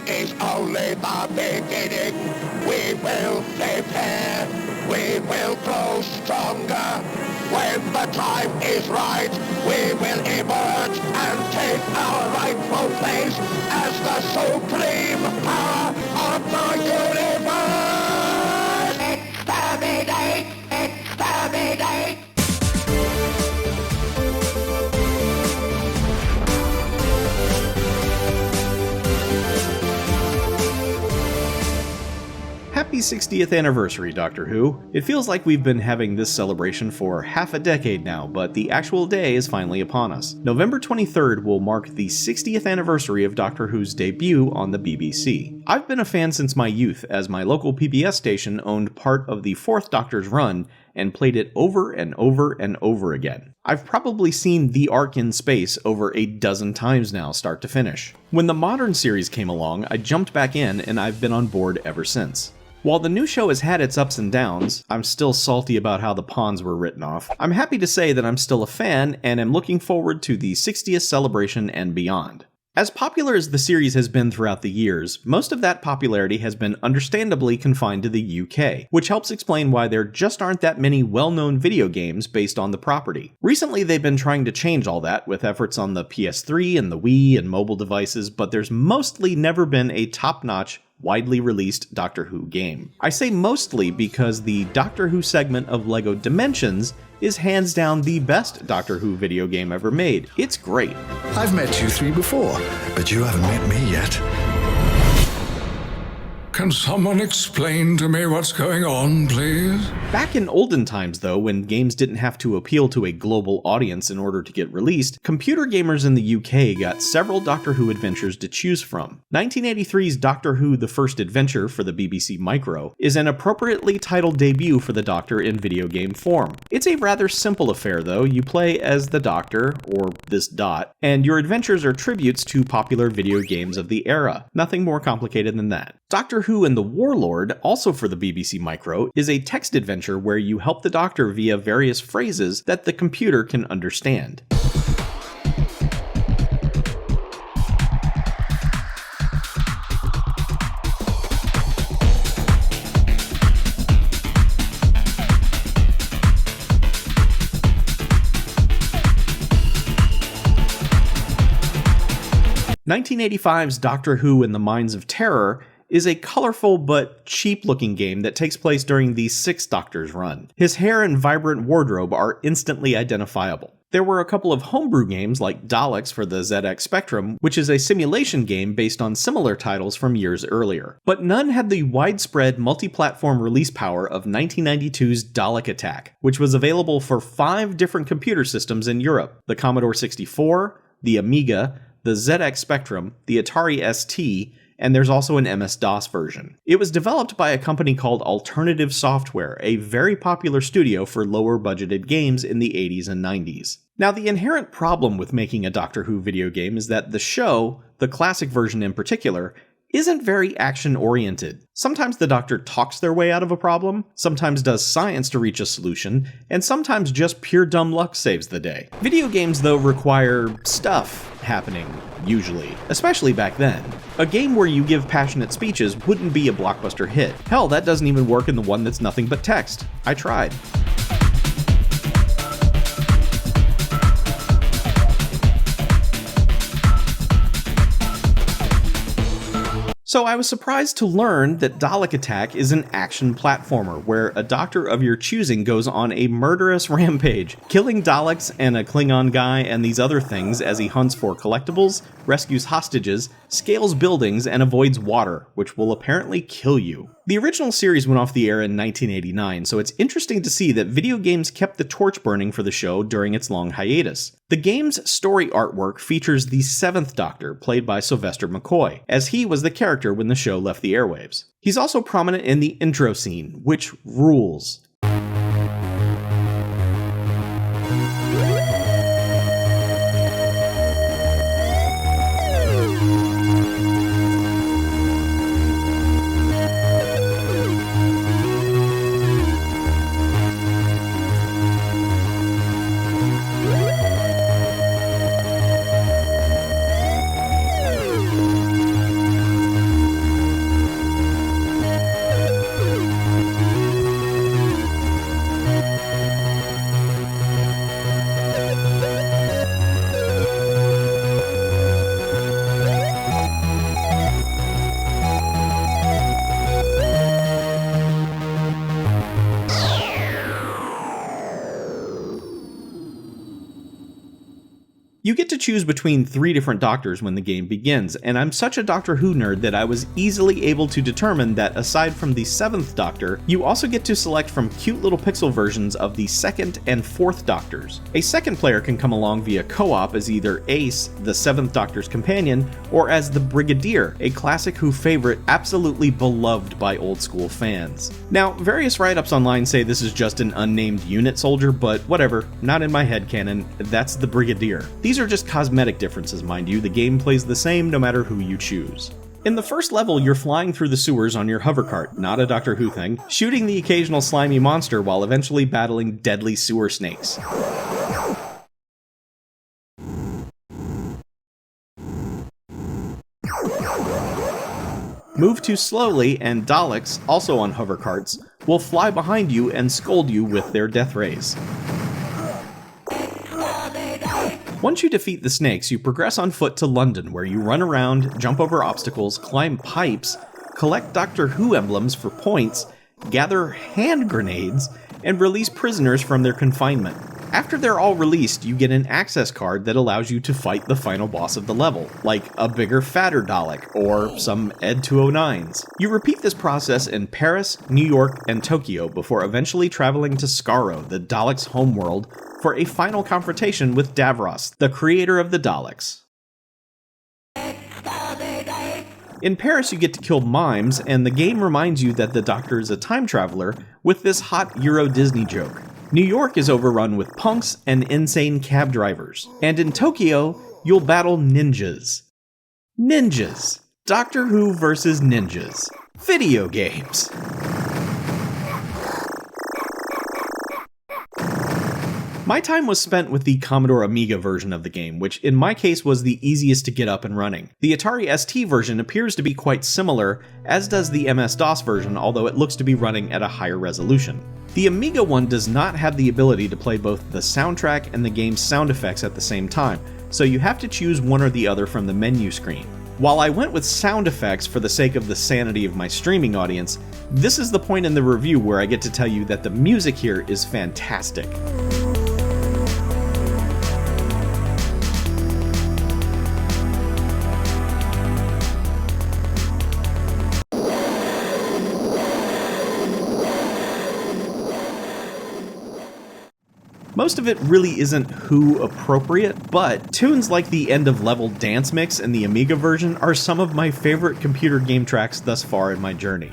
This is only the beginning. We will prepare. We will grow stronger. When the time is right, we will emerge and take our rightful place as the supreme power of the universe. Exterminate! Exterminate! Happy 60th anniversary, Doctor Who. It feels like we've been having this celebration for half a decade now, but the actual day is finally upon us. November 23rd will mark the 60th anniversary of Doctor Who's debut on the BBC. I've been a fan since my youth, as my local PBS station owned part of the 4th Doctor's run and played it over and over and over again. I've probably seen The Ark in Space over a dozen times now, start to finish. When the modern series came along, I jumped back in and I've been on board ever since. While the new show has had its ups and downs, I'm still salty about how the pawns were written off. I'm happy to say that I'm still a fan and am looking forward to the 60th celebration and beyond. As popular as the series has been throughout the years, most of that popularity has been understandably confined to the UK, which helps explain why there just aren't that many well-known video games based on the property. Recently they've been trying to change all that with efforts on the PS3 and the Wii and mobile devices, but there's mostly never been a top-notch, widely released Doctor Who game. I say mostly because the Doctor Who segment of LEGO Dimensions is hands down the best Doctor Who video game ever made. It's great. I've met you three before, but you haven't met me yet. Can someone explain to me what's going on, please? Back in olden times, though, when games didn't have to appeal to a global audience in order to get released, computer gamers in the UK got several Doctor Who adventures to choose from. 1983's Doctor Who: The First Adventure for the BBC Micro is an appropriately titled debut for the Doctor in video game form. It's a rather simple affair, though. You play as the Doctor, or this Dot, and your adventures are tributes to popular video games of the era. Nothing more complicated than that. Doctor Who and the Warlord, also for the BBC Micro, is a text adventure where you help the Doctor via various phrases that the computer can understand. (1985's) Doctor Who and the Mines of Terror is a colorful but cheap-looking game that takes place during the 6th Doctor's run. His hair and vibrant wardrobe are instantly identifiable. There were a couple of homebrew games like Daleks for the ZX Spectrum, which is a simulation game based on similar titles from years earlier. But none had the widespread multi-platform release power of 1992's Dalek Attack, which was available for 5 different computer systems in Europe: the Commodore 64, the Amiga, the ZX Spectrum, the Atari ST, and there's also an MS-DOS version. It was developed by a company called Alternative Software, a very popular studio for lower-budgeted games in the 80s and 90s. Now, the inherent problem with making a Doctor Who video game is that the show, the classic version in particular, isn't very action-oriented. Sometimes the Doctor talks their way out of a problem, sometimes does science to reach a solution, and sometimes just pure dumb luck saves the day. Video games, though, require stuff happening, usually, especially back then. A game where you give passionate speeches wouldn't be a blockbuster hit. Hell, that doesn't even work in the one that's nothing but text. I tried. So I was surprised to learn that Dalek Attack is an action platformer, where a Doctor of your choosing goes on a murderous rampage, killing Daleks and a Klingon guy and these other things as he hunts for collectibles, rescues hostages, scales buildings, and avoids water, which will apparently kill you. The original series went off the air in 1989, so it's interesting to see that video games kept the torch burning for the show during its long hiatus. The game's story artwork features the 7th Doctor, played by Sylvester McCoy, as he was the character when the show left the airwaves. He's also prominent in the intro scene, which rules. You get to choose between 3 different Doctors when the game begins, and I'm such a Doctor Who nerd that I was easily able to determine that aside from the 7th Doctor, you also get to select from cute little pixel versions of the 2nd and 4th Doctors. A second player can come along via co-op as either Ace, the 7th Doctor's companion, or as the Brigadier, a classic Who favorite absolutely beloved by old school fans. Now, various write-ups online say this is just an unnamed unit soldier, but whatever, not in my headcanon, that's the Brigadier. These are just cosmetic differences, mind you, the game plays the same no matter who you choose. In the first level, you're flying through the sewers on your hover cart, not a Doctor Who thing, shooting the occasional slimy monster while eventually battling deadly sewer snakes. Move too slowly, and Daleks, also on hover carts, will fly behind you and scold you with their death rays. Once you defeat the snakes, you progress on foot to London, where you run around, jump over obstacles, climb pipes, collect Doctor Who emblems for points, gather hand grenades, and release prisoners from their confinement. After they're all released, you get an access card that allows you to fight the final boss of the level, like a bigger, fatter Dalek, or some Ed 209s. You repeat this process in Paris, New York, and Tokyo before eventually traveling to Skaro, the Daleks' homeworld, for a final confrontation with Davros, the creator of the Daleks. In Paris, you get to kill mimes, and the game reminds you that the Doctor is a time traveler with this hot Euro Disney joke. New York is overrun with punks and insane cab drivers. And in Tokyo, you'll battle ninjas. Ninjas. Doctor Who versus ninjas. Video games. My time was spent with the Commodore Amiga version of the game, which in my case was the easiest to get up and running. The Atari ST version appears to be quite similar, as does the MS-DOS version, although it looks to be running at a higher resolution. The Amiga one does not have the ability to play both the soundtrack and the game's sound effects at the same time, so you have to choose one or the other from the menu screen. While I went with sound effects for the sake of the sanity of my streaming audience, this is the point in the review where I get to tell you that the music here is fantastic. Most of it really isn't Who appropriate, but tunes like the end of level dance mix in the Amiga version are some of my favorite computer game tracks thus far in my journey.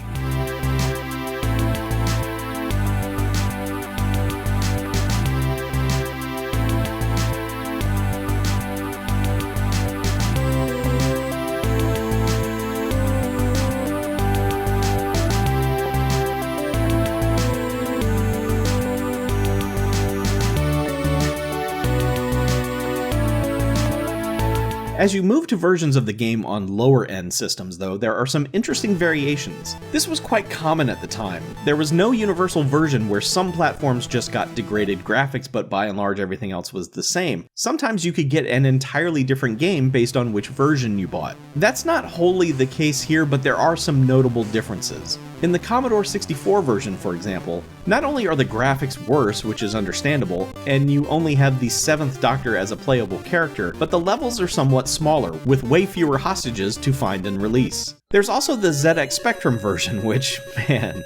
As you move to versions of the game on lower-end systems, though, there are some interesting variations. This was quite common at the time. There was no universal version where some platforms just got degraded graphics, but by and large everything else was the same. Sometimes you could get an entirely different game based on which version you bought. That's not wholly the case here, but there are some notable differences. In the Commodore 64 version, for example, not only are the graphics worse, which is understandable, and you only have the 7th Doctor as a playable character, but the levels are somewhat smaller, with way fewer hostages to find and release. There's also the ZX Spectrum version, which, man...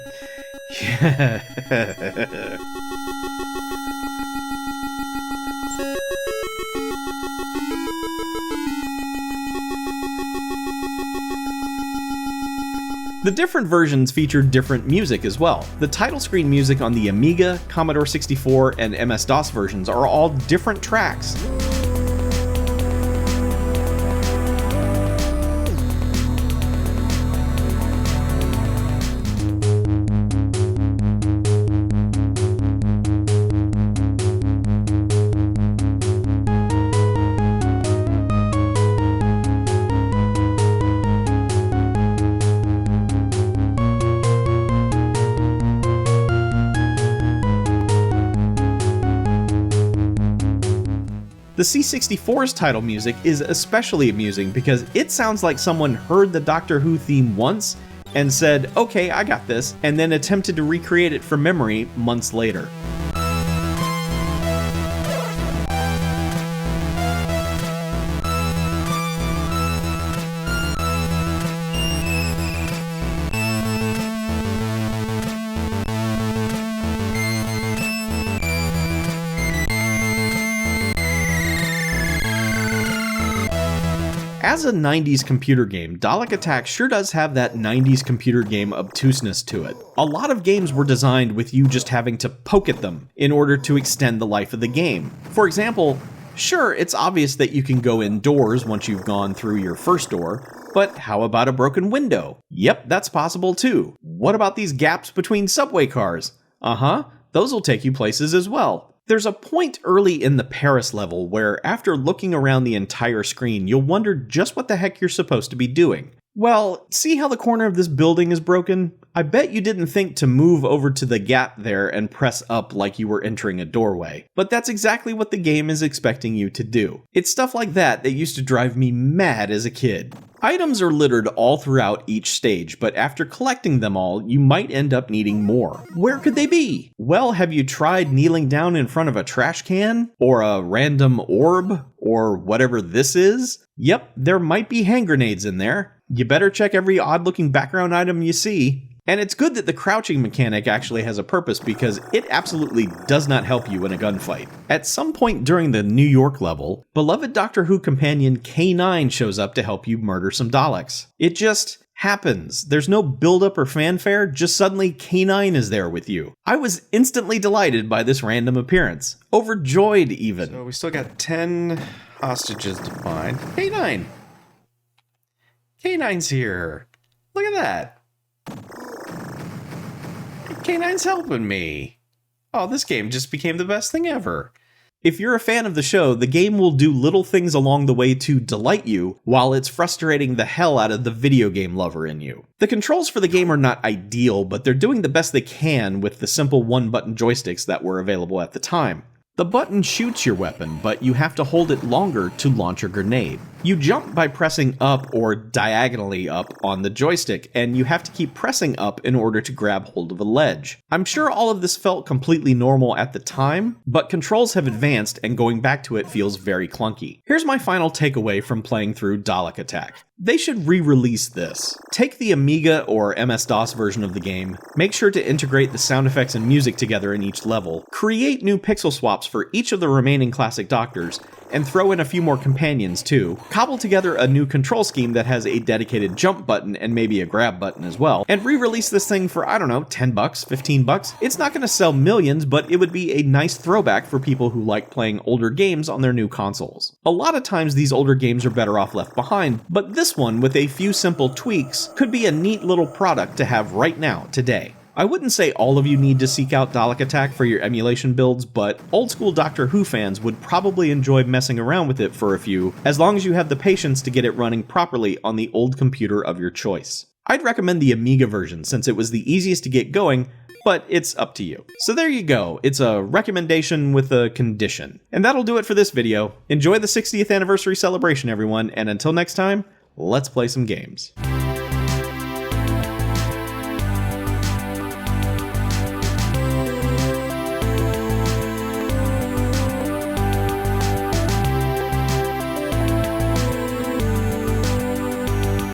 The different versions featured different music as well. The title screen music on the Amiga, Commodore 64, and MS-DOS versions are all different tracks. The C64's title music is especially amusing because it sounds like someone heard the Doctor Who theme once and said, "Okay, I got this," and then attempted to recreate it from memory months later. As a 90s computer game, Dalek Attack sure does have that 90s computer game obtuseness to it. A lot of games were designed with you just having to poke at them in order to extend the life of the game. For example, sure, it's obvious that you can go indoors once you've gone through your first door, but how about a broken window? Yep, that's possible too. What about these gaps between subway cars? Those will take you places as well. There's a point early in the Paris level where after looking around the entire screen, you'll wonder just what the heck you're supposed to be doing. Well, see how the corner of this building is broken? I bet you didn't think to move over to the gap there and press up like you were entering a doorway. But that's exactly what the game is expecting you to do. It's stuff like that that used to drive me mad as a kid. Items are littered all throughout each stage, but after collecting them all, you might end up needing more. Where could they be? Well, have you tried kneeling down in front of a trash can? Or a random orb? Or whatever this is? Yep, there might be hand grenades in there. You better check every odd-looking background item you see. And it's good that the crouching mechanic actually has a purpose because it absolutely does not help you in a gunfight. At some point during the New York level, beloved Doctor Who companion K9 shows up to help you murder some Daleks. It just happens. There's no build-up or fanfare, just suddenly K9 is there with you. I was instantly delighted by this random appearance. Overjoyed even. So we still got 10 hostages to find. K9! K9's here. Look at that. K9's helping me. Oh, this game just became the best thing ever. If you're a fan of the show, the game will do little things along the way to delight you, while it's frustrating the hell out of the video game lover in you. The controls for the game are not ideal, but they're doing the best they can with the simple one-button joysticks that were available at the time. The button shoots your weapon, but you have to hold it longer to launch a grenade. You jump by pressing up or diagonally up on the joystick, and you have to keep pressing up in order to grab hold of a ledge. I'm sure all of this felt completely normal at the time, but controls have advanced and going back to it feels very clunky. Here's my final takeaway from playing through Dalek Attack. They should re-release this. Take the Amiga or MS-DOS version of the game, make sure to integrate the sound effects and music together in each level, create new pixel swaps for each of the remaining classic Doctors, and throw in a few more companions too, cobble together a new control scheme that has a dedicated jump button and maybe a grab button as well, and re-release this thing for, I don't know, $10, $15? It's not going to sell millions, but it would be a nice throwback for people who like playing older games on their new consoles. A lot of times these older games are better off left behind, but this one, with a few simple tweaks, could be a neat little product to have right now, today. I wouldn't say all of you need to seek out Dalek Attack for your emulation builds, but old school Doctor Who fans would probably enjoy messing around with it for a few, as long as you have the patience to get it running properly on the old computer of your choice. I'd recommend the Amiga version since it was the easiest to get going, but it's up to you. So there you go, it's a recommendation with a condition. And that'll do it for this video. Enjoy the 60th anniversary celebration everyone, and until next time, let's play some games.